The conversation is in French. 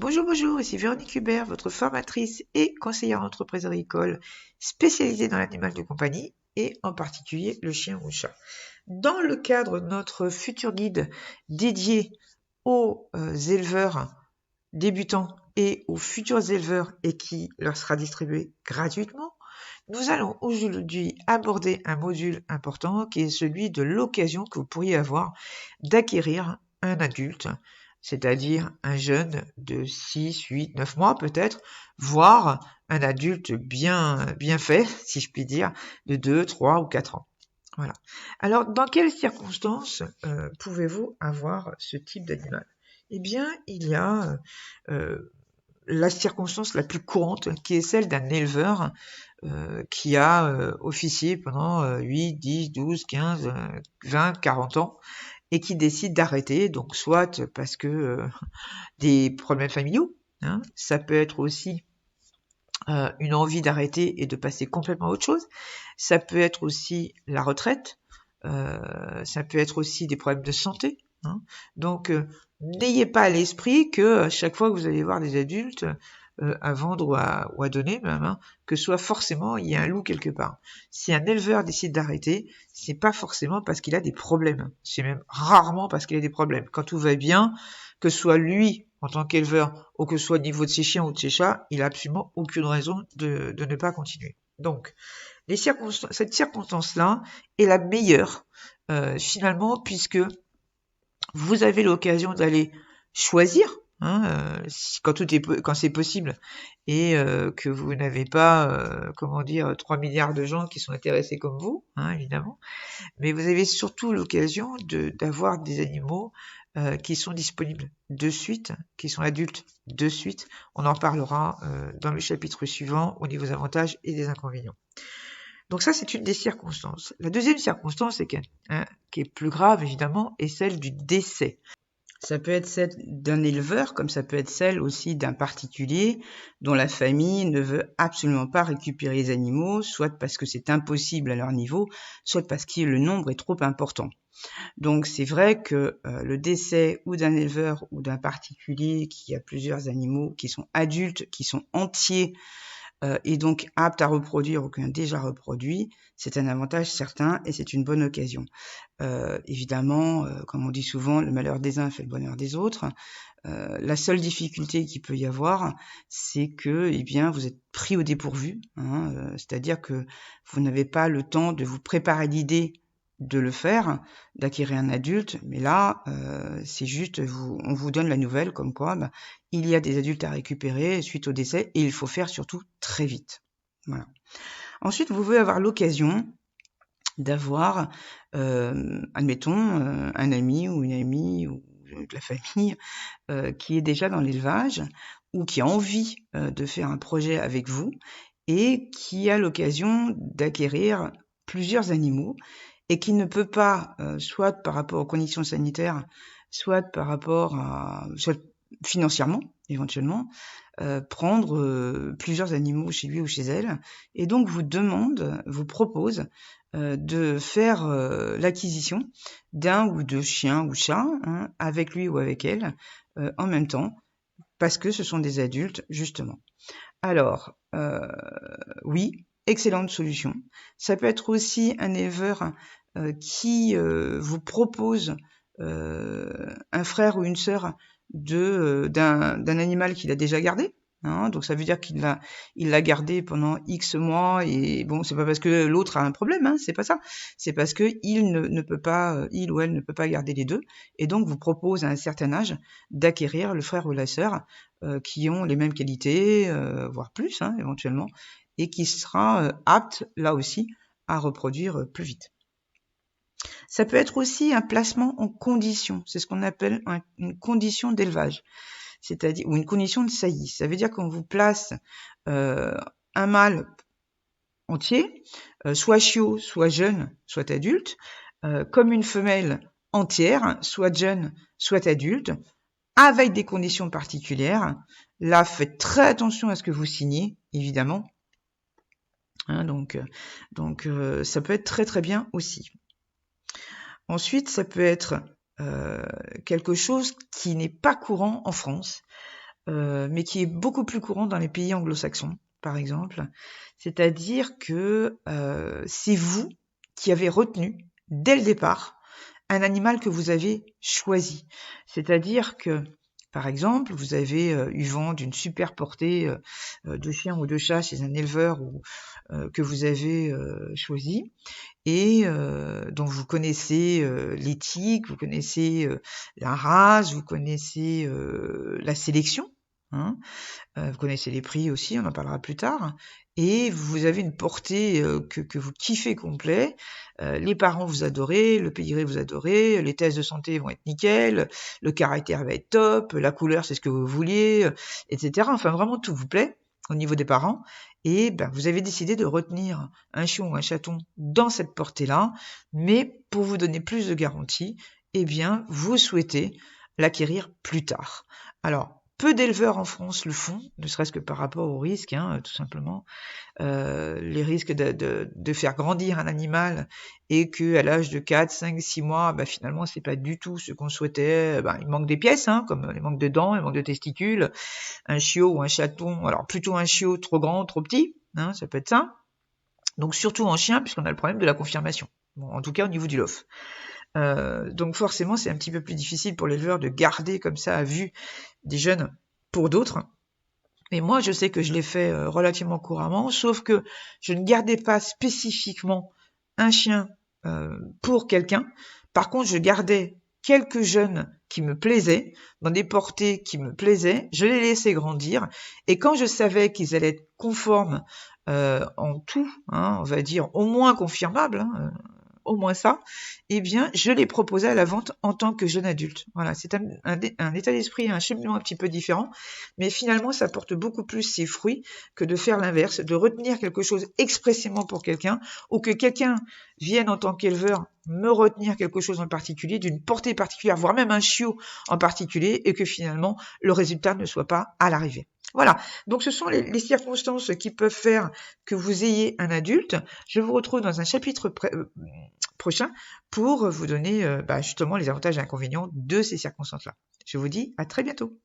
Bonjour, ici Véronique Hubert, votre formatrice et conseillère en entreprise agricole spécialisée dans l'animal de compagnie et en particulier le chien ou le chat. Dans le cadre de notre futur guide dédié aux éleveurs débutants et aux futurs éleveurs et qui leur sera distribué gratuitement, nous allons aujourd'hui aborder un module important qui est celui de l'occasion que vous pourriez avoir d'acquérir un adulte, c'est-à-dire un jeune de 6, 8, 9 mois peut-être, voire un adulte bien fait, si je puis dire, de 2, 3 ou 4 ans. Voilà. Alors, dans quelles circonstances pouvez-vous avoir ce type d'animal? Eh bien, il y a la circonstance la plus courante, qui est celle d'un éleveur qui a officié pendant 8, 10, 12, 15, 20, 40 ans, et qui décide d'arrêter, donc soit parce que des problèmes familiaux, hein, ça peut être aussi une envie d'arrêter et de passer complètement à autre chose, ça peut être aussi la retraite, ça peut être aussi des problèmes de santé, hein. Donc n'ayez pas à l'esprit que chaque fois que vous allez voir des adultes à vendre ou à donner même, hein, que soit forcément il y a un loup quelque part. Si un éleveur décide d'arrêter, c'est pas forcément parce qu'il a des problèmes, c'est même rarement parce qu'il a des problèmes. Quand tout va bien, que ce soit lui en tant qu'éleveur ou que ce soit au niveau de ses chiens ou de ses chats, il a absolument aucune raison de ne pas continuer. Donc cette circonstance-là est la meilleure finalement, puisque vous avez l'occasion d'aller choisir, hein, quand c'est possible, et que vous n'avez pas, 3 milliards de gens qui sont intéressés comme vous, hein, évidemment, mais vous avez surtout l'occasion d'avoir des animaux qui sont disponibles de suite, qui sont adultes de suite. On en parlera dans le chapitre suivant au niveau des avantages et des inconvénients. Donc ça, c'est une des circonstances. La deuxième circonstance, qui est plus grave évidemment, est celle du décès. Ça peut être celle d'un éleveur, comme ça peut être celle aussi d'un particulier dont la famille ne veut absolument pas récupérer les animaux, soit parce que c'est impossible à leur niveau, soit parce que le nombre est trop important. Donc c'est vrai que le décès ou d'un éleveur ou d'un particulier qui a plusieurs animaux qui sont adultes, qui sont entiers, et donc aptes à reproduire ou qui ont déjà reproduit, c'est un avantage certain et c'est une bonne occasion. Évidemment, comme on dit souvent, le malheur des uns fait le bonheur des autres. La seule difficulté qu'il peut y avoir, c'est que, eh bien, vous êtes pris au dépourvu, hein, c'est-à-dire que vous n'avez pas le temps de vous préparer l'idée de le faire, d'acquérir un adulte, mais là, c'est juste, on vous donne la nouvelle comme quoi, il y a des adultes à récupérer suite au décès et il faut faire surtout très vite. Voilà. Ensuite, vous pouvez avoir l'occasion d'avoir, admettons, un ami ou une amie ou de la famille qui est déjà dans l'élevage ou qui a envie de faire un projet avec vous et qui a l'occasion d'acquérir plusieurs animaux et qui ne peut pas, soit par rapport aux conditions sanitaires, soit par rapport à, soit financièrement éventuellement, prendre plusieurs animaux chez lui ou chez elle, et donc vous propose de faire l'acquisition d'un ou deux chiens ou chats, hein, avec lui ou avec elle, en même temps, parce que ce sont des adultes, justement. Alors, oui, excellente solution. Ça peut être aussi un éleveur qui vous propose un frère ou une sœur d'un animal qu'il a déjà gardé. Hein, donc ça veut dire qu'il l'a gardé pendant X mois et bon, c'est pas parce que l'autre a un problème, hein, c'est pas ça. C'est parce que ne peut pas, il ou elle ne peut pas garder les deux et donc vous propose à un certain âge d'acquérir le frère ou la sœur qui ont les mêmes qualités, voire plus, hein, éventuellement, et qui sera apte là aussi à reproduire plus vite. Ça peut être aussi un placement en condition, c'est ce qu'on appelle une condition d'élevage, c'est-à-dire ou une condition de saillie. Ça veut dire qu'on vous place un mâle entier, soit chiot, soit jeune, soit adulte, comme une femelle entière, soit jeune, soit adulte, avec des conditions particulières. Là, faites très attention à ce que vous signez, évidemment. Hein, donc, ça peut être très très bien aussi. Ensuite, ça peut être quelque chose qui n'est pas courant en France. mais qui est beaucoup plus courant dans les pays anglo-saxons, par exemple. C'est-à-dire que c'est vous qui avez retenu, dès le départ, un animal que vous avez choisi. C'est-à-dire que, par exemple, vous avez eu vent d'une super portée de chiens ou de chats chez un éleveur que vous avez choisi et dont vous connaissez l'éthique, vous connaissez la race, vous connaissez la sélection, hein, vous connaissez les prix aussi, on en parlera plus tard, et vous avez une portée que vous kiffez complet. Les parents vous adorez, le pédigré vous adorez, les tests de santé vont être nickel, le caractère va être top, la couleur c'est ce que vous vouliez, etc. Enfin vraiment tout vous plaît au niveau des parents, et ben, vous avez décidé de retenir un chiot ou un chaton dans cette portée-là, mais pour vous donner plus de garantie, eh bien vous souhaitez l'acquérir plus tard. Alors, peu d'éleveurs en France le font, ne serait-ce que par rapport aux risques, hein, tout simplement. Les risques de faire grandir un animal et qu'à l'âge de 4, 5, 6 mois, bah, finalement, c'est pas du tout ce qu'on souhaitait. Bah, il manque des pièces, hein, comme il manque de dents, il manque de testicules. Un chiot ou un chaton, alors plutôt un chiot trop grand, trop petit, hein, ça peut être ça. Donc surtout en chien, puisqu'on a le problème de la confirmation. Bon, en tout cas au niveau du lof. Donc forcément, c'est un petit peu plus difficile pour l'éleveur de garder comme ça à vue des jeunes pour d'autres. Et moi, je sais que je l'ai fait relativement couramment, sauf que je ne gardais pas spécifiquement un chien pour quelqu'un. Par contre, je gardais quelques jeunes qui me plaisaient, dans des portées qui me plaisaient, je les laissais grandir. Et quand je savais qu'ils allaient être conformes en tout, hein, on va dire au moins confirmables, hein, au moins ça, eh bien, je les proposais à la vente en tant que jeune adulte. Voilà, c'est un état d'esprit, un cheminement un petit peu différent, mais finalement, ça porte beaucoup plus ses fruits que de faire l'inverse, de retenir quelque chose expressément pour quelqu'un, ou que quelqu'un vienne en tant qu'éleveur me retenir quelque chose en particulier, d'une portée particulière, voire même un chiot en particulier, et que finalement, le résultat ne soit pas à l'arrivée. Voilà, donc ce sont les circonstances qui peuvent faire que vous ayez un adulte. Je vous retrouve dans un chapitre prochain pour vous donner justement les avantages et inconvénients de ces circonstances-là. Je vous dis à très bientôt.